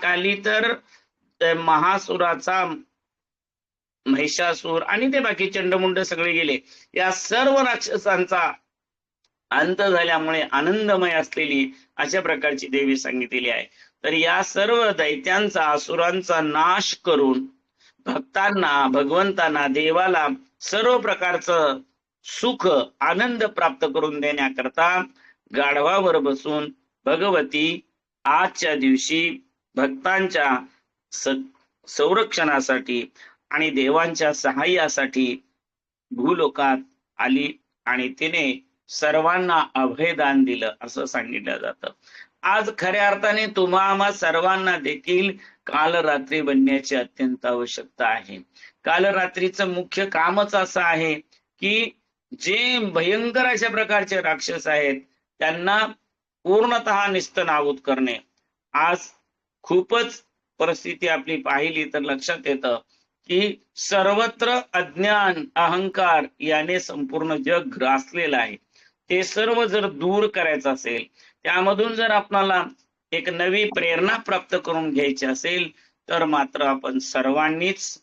महाकाली तर महासुराचा, महिषासूर आणि ते बाकी चंडमुंड सगळे गेले. या सर्व राक्षसांचा अंत झाल्यामुळे आनंदमय असलेली अशा प्रकारची देवी सांगितलेली आहे. तर या सर्व दैत्यांचा, असुरांचा नाश करून भक्तांना, भगवंतांना, देवाला सर्व प्रकारचं सुख, आनंद प्राप्त करून देण्याकरता गाढवावर बसून भगवती आजच्या दिवशी भक्तांच्या संरक्षणासाठी आणि देवांच्या सहाय्यासाठी भूलोकात आली आणि तिने सर्वांना अभयदान दिलं असं सांगितलं जातं. आज खऱ्या अर्थाने तुम्हा आम्हा सर्वांना देखील कालरात्री बनण्याची अत्यंत आवश्यकता आहे. कालरात्रीचं मुख्य कामच असं आहे की जे भयंकर अशा प्रकारचे राक्षस आहेत त्यांना पूर्णतः निस्तनाबूत करणे. आज खूपच परिस्थिती आपली पाहिली तर लक्षात येतं की सर्वत्र अज्ञान, अहंकार याने संपूर्ण जग ग्रासलेलं आहे. ते सर्व जर दूर करायचं असेल, त्यामधून जर आपल्याला एक नवी प्रेरणा प्राप्त करून घ्यायची असेल तर मात्र आपण सर्वांनीच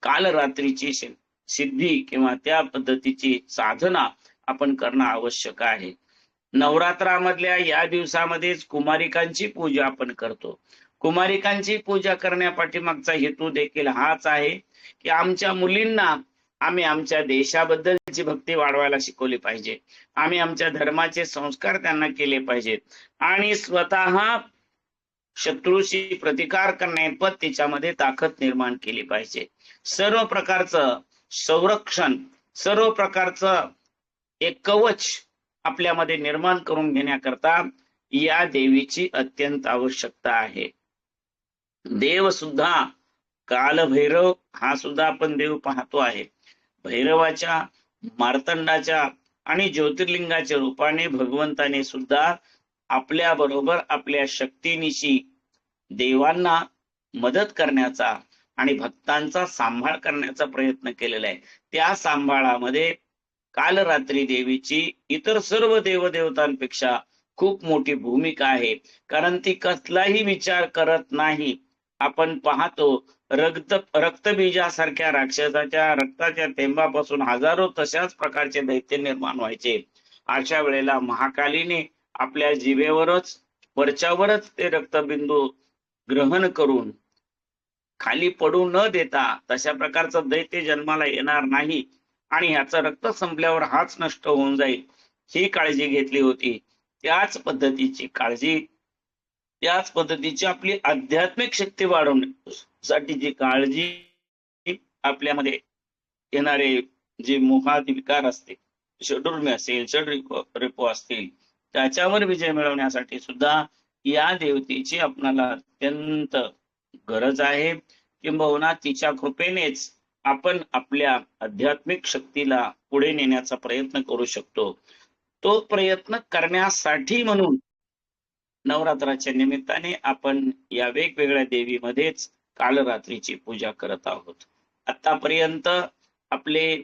कालरात्रीची सिद्धी किंवा त्या पद्धतीची साधना आपण करणं आवश्यक आहे. नवरात्रामधल्या या दिवसामध्येच कुमारिकांची पूजा आपण करतो. कुमारिकांची पूजा करण्यापाठीमागचा हेतू देखील हाच आहे की आमच्या मुलींना आम्ही आमच्या देशाबद्दलची भक्ती वाढवायला शिकवली पाहिजे. आम्ही आमच्या धर्माचे संस्कार त्यांना केले पाहिजेत आणि स्वतः शत्रूशी प्रतिकार करण्यापत तिच्यामध्ये ताकद निर्माण केली पाहिजे. सर्व प्रकारचं संरक्षण, सर्व प्रकारचं एक कवच आपल्यामध्ये निर्माण करून घेण्याकरता या देवीची अत्यंत आवश्यकता आहे. देव सुद्धा कालभैरव हा सुद्धा आपण देव पाहतो आहे. भैरवाच्या, मार्तंडाच्या आणि ज्योतिर्लिंगाच्या रूपाने भगवंताने सुद्धा आपल्या बरोबर आपल्या शक्तीनिशी देवांना मदत करण्याचा आणि भक्तांचा सांभाळ करण्याचा प्रयत्न केलेला आहे. त्या सांभाळामध्ये कालरात्री देवीची इतर सर्व देवदेवतांपेक्षा खूप मोठी भूमिका आहे. कारण ती कसलाही विचार करत नाही. आपण पाहतो रक्तबीजासारख्या राक्षसाच्या रक्ताच्या थेंबापासून हजारो तशाच प्रकारचे दैत्य निर्माण व्हायचे. अशा वेळेला महाकालीने आपल्या जिभेवरच, वरच्यावरच ते रक्तबिंदू ग्रहण करून खाली पडू न देता तशा प्रकारचं दैत्य जन्माला येणार नाही आणि ह्याचं रक्त संपल्यावर हाच नष्ट होऊन जाईल ही काळजी घेतली होती. त्याच पद्धतीची काळजी, त्याच पद्धतीची आपली आध्यात्मिक शक्ती वाढवण्यासाठी जी काळजी आपल्यामध्ये येणारे जे मोहादी विकार असतील, षडूर्मी असेल, षडरिपू असतील, त्याच्यावर विजय मिळवण्यासाठी सुद्धा या देवतेची आपणाला अत्यंत गरज आहे. किंबहुना तिच्या कृपेनेच आपण आपल्या आध्यात्मिक शक्तीला पुढे नेण्याचा प्रयत्न करू शकतो. तो प्रयत्न करण्यासाठी म्हणून नवरात्राच्या निमित्ताने आपण या वेगवेगळ्या देवीमध्येच कालरात्रीची पूजा करत आहोत. आतापर्यंत आपले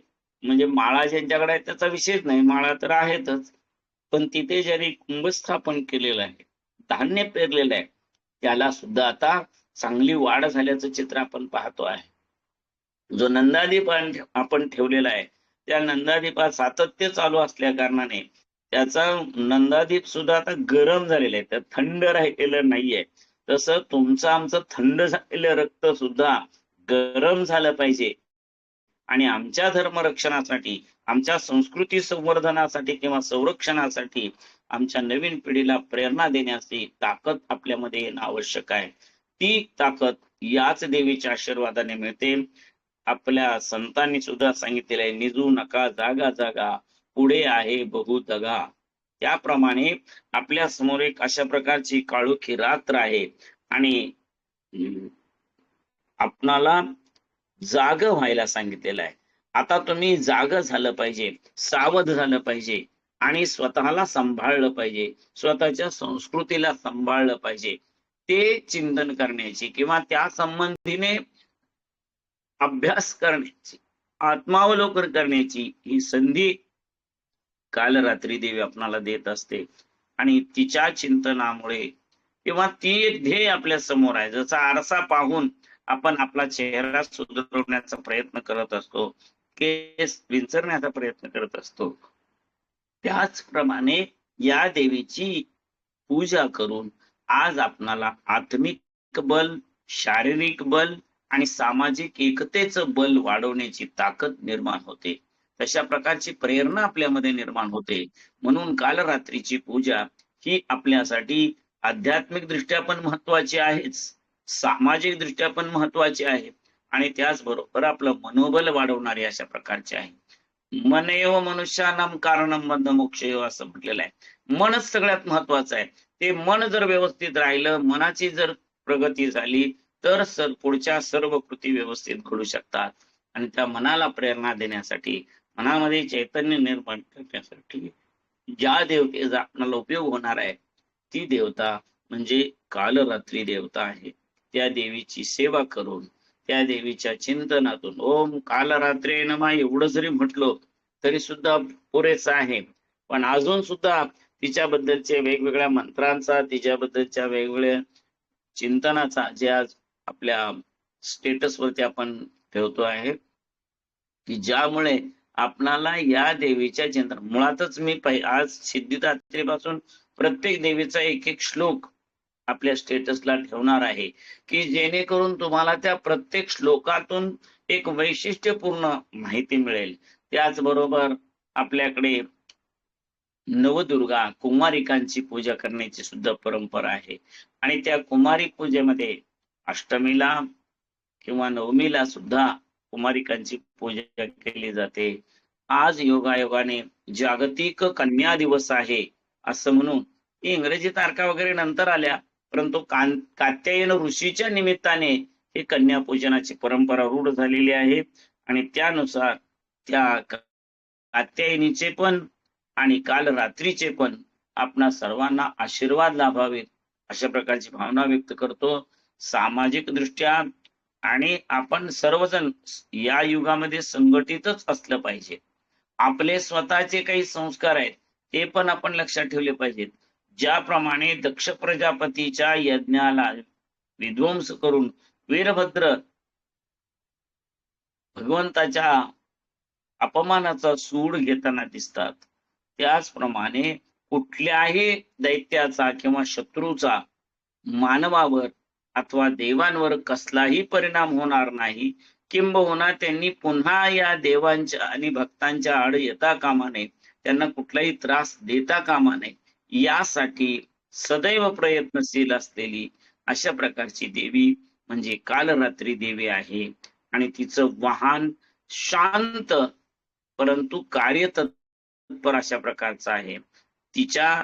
म्हणजे माळा ज्यांच्याकडे आहे त्याचा विषयच नाही, माळा तर आहेतच, पण तिथे ज्यांनी कुंभस्थापन केलेलं आहे, धान्य पेरलेलं आहे, त्याला सुद्धा आता चांगली वाढ झाल्याचं चित्र आपण पाहतो आहे. जो नंदादीप आपण ठेवलेला आहे त्या नंदादीपात सातत्य चालू असल्या कारणाने त्याचा नंदादीप सुद्धा आता गरम झालेला आहे, त्यात थंड राहिलेलं नाहीये. तसं तुमचं आमचं थंड झालेलं रक्त सुद्धा गरम झालं पाहिजे आणि आमच्या धर्मरक्षणासाठी, आमच्या संस्कृती संवर्धनासाठी किंवा संरक्षणासाठी आमच्या नवीन पिढीला प्रेरणा देण्याची ताकद आपल्यामध्ये येणं आवश्यक आहे. ती ताकद याच देवीच्या आशीर्वादाने मिळते. आपल्या संतांनी सुद्धा सांगितलेलं आहे, निजू नका जागा जागा, पुढे आहे बहु दगा. त्याप्रमाणे आपल्या समोर एक अशा प्रकारची काळोखी रात्र आहे आणि आपणाला जाग व्हायला सांगितलेलं आहे. आता तुम्ही जाग झालं पाहिजे, सावध झालं पाहिजे आणि स्वतःला सांभाळलं पाहिजे, स्वतःच्या संस्कृतीला सांभाळलं पाहिजे. ते चिंतन करण्याची किंवा त्या संबंधीने अभ्यास करण्याची, आत्मावलोकन करण्याची ही संधी कालरात्री देवी आपणाला देत असते आणि तिच्या चिंतनामुळे किंवा ती एक ध्येय आपल्या समोर आहे. जसा आरसा पाहून आपण आपला चेहरा सुधारण्याचा प्रयत्न करत असतो, केस विंचरण्याचा प्रयत्न करत असतो, त्याचप्रमाणे या देवीची पूजा करून आज आपणाला आत्मिक बल, शारीरिक बल आणि सामाजिक एकतेचं बल वाढवण्याची ताकद निर्माण होते. तशा प्रकारची प्रेरणा आपल्यामध्ये निर्माण होते. म्हणून कालरात्रीची पूजा ही आपल्यासाठी आध्यात्मिक दृष्ट्या पण महत्वाची आहेच, सामाजिक दृष्ट्या पण महत्वाची आहे आणि त्याचबरोबर आपलं मनोबल वाढवणारी अशा प्रकारची आहे. मनएव मनुष्यानाम कारणम बंध मोक्षेव असं म्हटलेलं आहे. मनच सगळ्यात महत्वाचं आहे. ते मन जर व्यवस्थित राहिलं, मनाची जर प्रगती झाली तर पुढच्या सर्व कृती व्यवस्थित घडू शकतात. आणि त्या मनाला प्रेरणा देण्यासाठी, मनामध्ये चैतन्य निर्माण करण्यासाठी ज्या देवतेचा आपल्याला उपयोग होणार आहे ती देवता म्हणजे कालरात्री देवता आहे. त्या देवीची सेवा करून, त्या देवीच्या चिंतनातून ओम कालरात्री नमः एवढं जरी म्हटलो तरी सुद्धा पुरेसं आहे. पण अजून सुद्धा तिच्याबद्दलचे वेगवेगळ्या मंत्रांचा, तिच्याबद्दलच्या वेगवेगळ्या चिंतनाचा जे आज आपल्या स्टेटस वरती आपण ठेवतो आहे, की ज्यामुळे आपणाला या देवीच्या चिंतन मुळातच मी आज सिद्धिदात्रीपासून प्रत्येक देवीचा एक एक श्लोक आपल्या स्टेटसला ठेवणार आहे, की जेणेकरून तुम्हाला त्या प्रत्येक श्लोकातून एक वैशिष्ट्यपूर्ण माहिती मिळेल. त्याचबरोबर आपल्याकडे नवदुर्गा कुमारिकांची पूजा करण्याची सुद्धा परंपरा आहे आणि त्या कुमारी पूजेमध्ये अष्टमीला किंवा नवमीला सुद्धा कुमारिकांची पूजा केली जाते. आज योगायोगाने जागतिक कन्या दिवस आहे असं म्हणून, इंग्रजी तारखा वगैरे नंतर आल्या, परंतु कात्यायन ऋषीच्या निमित्ताने ही कन्या पूजनाची परंपरा रूढ झालेली आहे आणि त्यानुसार त्या कात्यायनीचे पण आणि काल रात्रीचे पण आपणा सर्वांना आशीर्वाद लाभावेत अशा प्रकारची भावना व्यक्त करतो. सामाजिक दृष्ट्या आणि आपण सर्वजण या युगामध्ये संघटितच असलं पाहिजे. आपले स्वतःचे काही संस्कार आहेत ते पण आपण लक्षात ठेवले पाहिजेत. ज्याप्रमाणे दक्ष प्रजापतीच्या यज्ञाला विध्वंस करून वीरभद्र भगवंताच्या अपमानाचा सूड घेताना दिसतात, त्याचप्रमाणे कुठल्याही दैत्याचा किंवा शत्रूचा मानवावर अथवा देवांवर कसलाही परिणाम होणार नाही, किंबहुना त्यांनी पुन्हा या देवांच्या आणि भक्तांच्या आड येता कामा नये, त्यांना कुठलाही त्रास देता कामा नये, यासाठी सदैव प्रयत्नशील असलेली अशा प्रकारची देवी म्हणजे कालरात्री देवी आहे. आणि तिचं वाहन शांत परंतु कार्यतत्पर अशा प्रकारचं आहे. तिच्या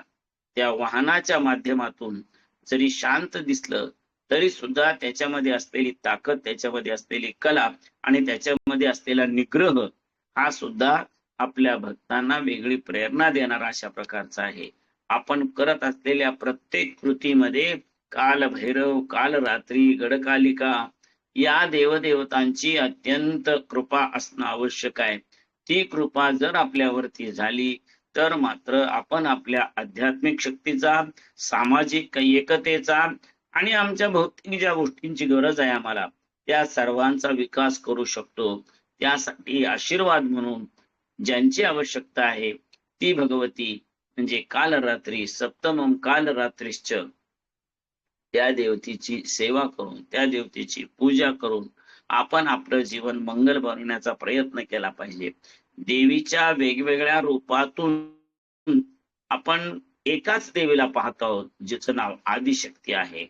त्या वाहनाच्या माध्यमातून जरी शांत दिसलं तरी सुद्धा त्याच्यामध्ये असलेली ताकद, त्याच्यामध्ये असलेली कला आणि त्याच्यामध्ये असलेला निग्रह हा सुद्धा आपल्या भक्तांना वेगळी प्रेरणा देणारा अशा प्रकारचा आहे. आपण करत असलेल्या प्रत्येक कृतीमध्ये काल भैरव, काल रात्री, गडकालिका या देवदेवतांची अत्यंत कृपा असणं आवश्यक आहे. ती कृपा जर आपल्यावरती झाली तर मात्र आपण आपल्या आध्यात्मिक शक्तीचा, सामाजिक एकतेचा आणि आमच्या भौतिक ज्या गोष्टींची गरज आहे आम्हाला त्या सर्वांचा विकास करू शकतो. त्यासाठी आशीर्वाद म्हणून ज्यांची आवश्यकता आहे ती भगवती म्हणजे कालरात्री सप्तमम कालरात्रीश्च, त्या देवतेची सेवा करून, त्या देवतेची पूजा करून आपण आपलं जीवन मंगल बनवण्याचा प्रयत्न केला पाहिजे. देवीच्या वेगवेगळ्या रूपातून आपण एकाच देवीला पाहत आहोत जिचं नाव आदिशक्ती आहे.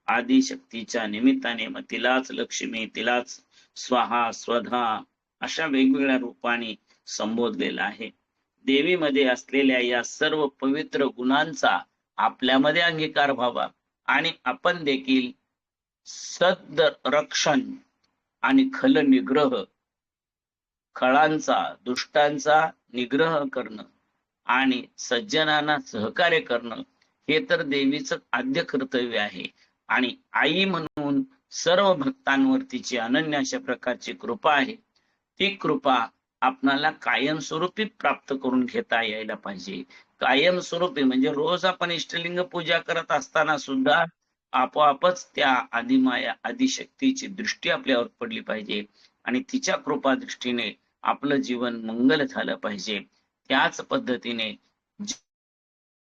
आदिशक्तीच्या निमित्ताने मग तिलाच लक्ष्मी, तिलाच स्वाहा, स्वधा अशा वेगवेगळ्या रूपाने संबोधलेला आहे. देवीमध्ये असलेल्या या सर्व पवित्र गुणांचा आपल्यामध्ये अंगीकार व्हावा आणि आपण देखील सद रक्षण आणि खल निग्रह, खळांचा, दुष्टांचा निग्रह करणं आणि सज्जनांना सहकार्य करणं हे तर देवीचं आद्य कर्तव्य आहे. आणि आई म्हणून सर्व भक्तांवर तिची अनन्य अशा प्रकारची कृपा आहे. ती कृपा आपणाला कायमस्वरूपी प्राप्त करून घेता यायला पाहिजे. कायमस्वरूपी म्हणजे रोज आपण इष्टलिंग पूजा करत असताना सुद्धा आपोआपच त्या आदिमाया आदिशक्तीची दृष्टी आपल्यावर पडली पाहिजे आणि तिच्या कृपा दृष्टीने आपलं जीवन मंगल झालं पाहिजे. त्याच पद्धतीने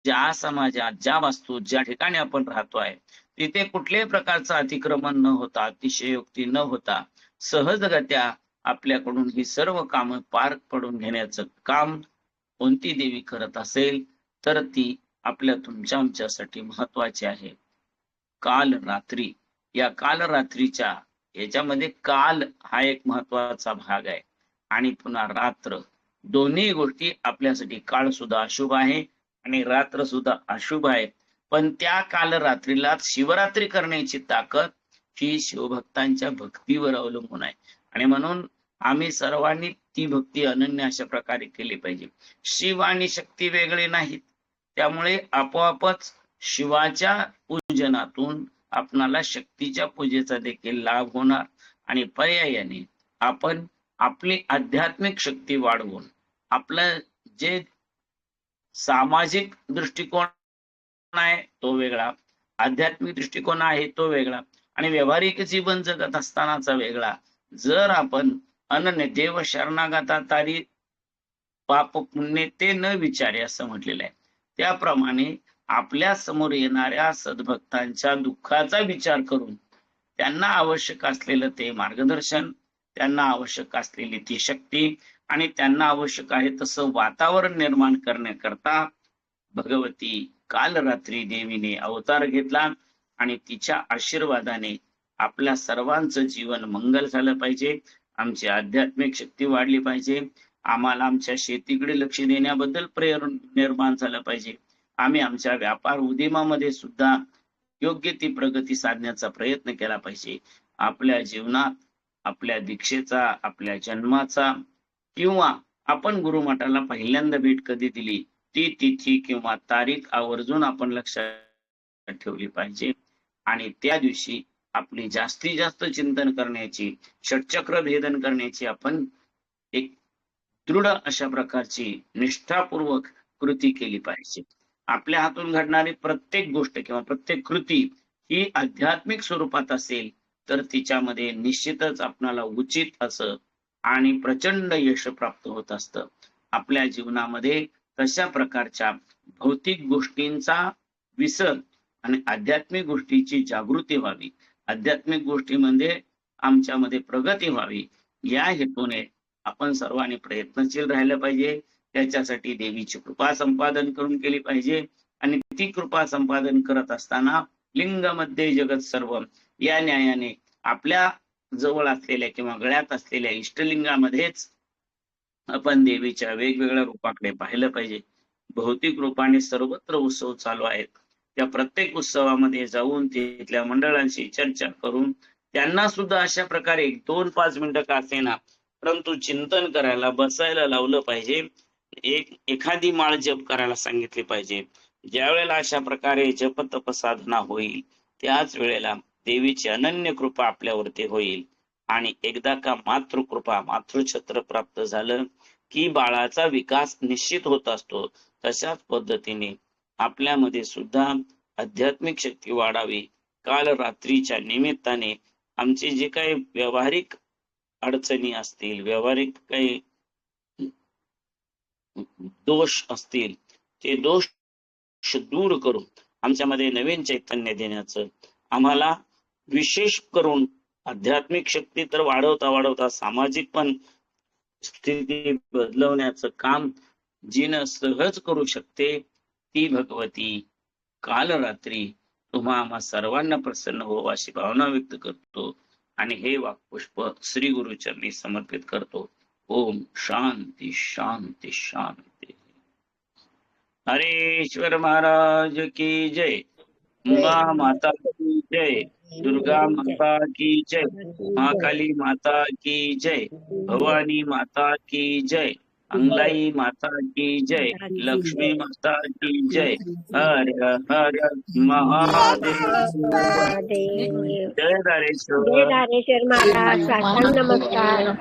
ज्या समाजात, ज्या वास्तू, ज्या ठिकाणी आपण राहतोय तिथे कुठल्याही प्रकारचं अतिक्रमण न होता, अतिशयोक्ती न होता सहजगत्या आपल्याकडून ही सर्व कामं पार पडून घेण्याचं काम कोणती देवी करत असेल तर ती आपल्या तुमच्या आमच्यासाठी महत्वाची आहे. काल रात्री, या काल रात्रीच्या याच्यामध्ये काल हा एक महत्वाचा भाग आहे आणि पुन्हा रात्र, दोन्ही गोष्टी आपल्यासाठी काळ सुद्धा अशुभ आहे आणि रात्र सुद्धा अशुभ आहे. पण त्या काल रात्रीला शिवरात्री करण्याची ताकद ही शिवभक्तांच्या भक्तीवर अवलंबून आहे आणि म्हणून आम्ही सर्वांनी ती भक्ती अनन्य अशा प्रकारे केली पाहिजे. शिव आणि शक्ती वेगळे नाहीत, त्यामुळे आपोआपच शिवाच्या पूजनातून आपणाला शक्तीच्या पूजेचा देखील लाभ होणार आणि पर्यायाने आपण आपली आध्यात्मिक शक्ती वाढवून आपलं जे सामाजिक दृष्टिकोन आहे तो वेगळा, आध्यात्मिक दृष्टिकोन आहे तो वेगळा आणि व्यावहारिक जीवन जगत असतानाचा वेगळा. जर आपण अनन्य देव शरणागता तारी पाप पुण्य ते न विचारे असं म्हटलेलं आहे, त्याप्रमाणे आपल्या समोर येणाऱ्या सद्भक्तांच्या दुःखाचा विचार करून त्यांना आवश्यक असलेलं ते मार्गदर्शन, त्यांना आवश्यक असलेली ती शक्ती आणि त्यांना आवश्यक आहे तसं वातावरण निर्माण करण्याकरता भगवती काल रात्री देवीने अवतार घेतला आणि तिच्या आशीर्वादाने आपल्या सर्वांचं जीवन मंगल झालं पाहिजे, आमची आध्यात्मिक शक्ती वाढली पाहिजे, आम्हाला आमच्या शेतीकडे लक्ष देण्याबद्दल प्रेरणा निर्माण झालं पाहिजे, आम्ही आमच्या व्यापार उद्यमामध्ये सुद्धा योग्य ती प्रगती साधण्याचा प्रयत्न केला पाहिजे. आपल्या जीवनात आपल्या दीक्षेचा, आपल्या जन्माचा किंवा आपण गुरुमठाला पहिल्यांदा भेट कधी दिली ती तिथी किंवा तारीख आवर्जून आपण लक्षात ठेवली पाहिजे आणि त्या दिवशी आपली जास्तीत जास्त चिंतन करण्याची, षटचक्र भेदन करण्याची आपण एक दृढ अशा प्रकारची निष्ठापूर्वक कृती केली पाहिजे. आपल्या हातून घडणारी प्रत्येक गोष्ट किंवा प्रत्येक कृती ही आध्यात्मिक स्वरूपात असेल तर तिच्यामध्ये निश्चितच आपणाला उचित असं आणि प्रचंड यश प्राप्त होत असतं. आपल्या जीवनामध्ये तशा प्रकारच्या भौतिक गोष्टींचा विसर आणि आध्यात्मिक गोष्टीची जागृती व्हावी, आध्यात्मिक गोष्टीमध्ये आमच्यामध्ये प्रगती व्हावी, या हेतूने आपण सर्वांनी प्रयत्नशील राहिलं पाहिजे. त्याच्यासाठी देवीची कृपा संपादन करून केली पाहिजे आणि ती कृपा संपादन करत असताना लिंगमध्ये जगत सर्व या न्यायाने आपल्या जवळ असलेल्या किंवा गळ्यात असलेल्या इष्टलिंगामध्येच आपण देवीच्या वेगवेगळ्या रूपाकडे पाहिलं पाहिजे. भौतिक रूपाने सर्वत्र उत्सव चालू आहेत, त्या प्रत्येक उत्सवामध्ये जाऊन तिथल्या मंडळांशी चर्चा करून त्यांना सुद्धा अशा प्रकारे 2-5 मिनिटं का असेना परंतु चिंतन करायला बसायला लावलं पाहिजे. एखादी माळ जप करायला सांगितली पाहिजे. ज्या वेळेला अशा प्रकारे जप तप साधना होईल त्याच वेळेला देवीची अनन्य कृपा आपल्यावरती होईल आणि एकदा का मातृकृपा, मातृछत्र प्राप्त झालं की बाळाचा विकास निश्चित होत असतो. तशाच पद्धतीने आपल्यामध्ये सुद्धा आध्यात्मिक शक्ती वाढावी. काल रात्रीच्या निमित्ताने आमचे जे काही व्यावहारिक अडचणी असतील, व्यावहारिक काही दोष असतील ते दोष दूर करून आमच्यामध्ये नवीन चैतन्य देण्याचं, आम्हाला विशेष करून आध्यात्मिक शक्ती तर वाढवता वाढवता सामाजिक पण स्थिती बदलवण्याचं काम जिनं सहज करू शकते ती भगवती काल रात्री तुम्हा आम्हा सर्वांना प्रसन्न हो अशी भावना व्यक्त करतो आणि हे वाक्पुष्प श्री गुरुचरणी समर्पित करतो. ओम शांती शांती शांती. हरेश्वर महाराज की जय, उमा माता की जय, दुर्गा माता की जय, महाकाली माता की जय, भवानी माता की जय, अंगलाई माता की जय, लक्ष्मी माता की जय. हर हर महादेव. जय धारेश्वर. जय धारेश्वर महाराज. साष्टांग नमस्कार.